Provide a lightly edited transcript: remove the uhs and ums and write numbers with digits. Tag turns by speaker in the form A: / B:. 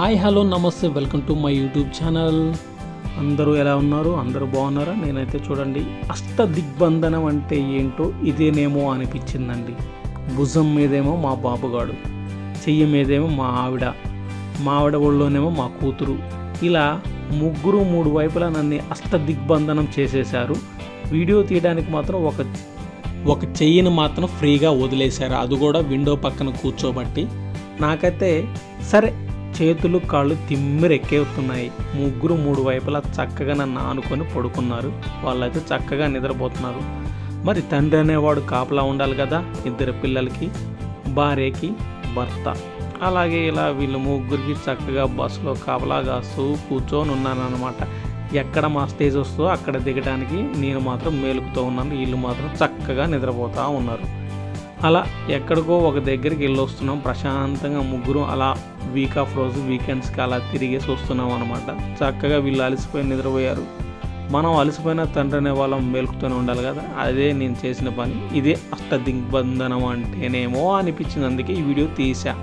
A: Hi hello నమస్తే welcome to my YouTube channel. అందరూ ఎలా ఉన్నారు? అందరూ బాగున్నారా? నేనైతే చూడండి అష్ట దిగ్బంధనం అంటే ఏంటో ఇదేనేమో అనిపించిందండి. భుజం మీదేమో మా బాబుగాడు, చెయ్యి మీదేమో మా ఆవిడ ఒళ్ళోనేమో మా కూతురు, ఇలా ముగ్గురు మూడు వైపులా నన్ను అష్ట దిగ్బంధనం చేసేశారు. వీడియో తీయడానికి మాత్రం ఒక చెయ్యిని మాత్రం ఫ్రీగా వదిలేశారు, అది కూడా విండో పక్కన కూర్చోబట్టి. నాకైతే సరే చేతులు కాళ్ళు తిమ్మిరెక్కేస్తున్నాయి. ముగ్గురు మూడు వైపులా చక్కగా నన్ను ఆనుకొని పడుకున్నారు. వాళ్ళైతే చక్కగా నిద్రపోతున్నారు. మరి తండ్రి అనేవాడు కాపలా ఉండాలి కదా, ఇద్దరు పిల్లలకి, భార్యకి, భర్త. అలాగే ఇలా వీళ్ళు ముగ్గురికి చక్కగా బస్సులో కాపలా కాస్తూ కూర్చొని ఉన్నాను అనమాట. ఎక్కడ మా స్టేజ్ వస్తుందో అక్కడ దిగడానికి నేను మాత్రం మేలుకుతూ ఉన్నాను. వీళ్ళు మాత్రం చక్కగా నిద్రపోతూ ఉన్నారు. అలా ఎక్కడికో ఒక దగ్గరికి వెళ్ళి వస్తున్నాం ప్రశాంతంగా ముగ్గురు. అలా వీక్ ఆఫ్ రోజు వీకెండ్స్కి అలా తిరిగేసి వస్తున్నాం అనమాట. చక్కగా వీళ్ళు అలసిపోయి నిద్రపోయారు. మనం అలసిపోయిన తండ్రి అనే వాళ్ళం మేలుకుతూనే ఉండాలి కదా, అదే నేను చేసిన పని. ఇదే అష్ట దిగ్బంధనం అంటేనేమో అనిపించింది, అందుకే ఈ వీడియో తీసా.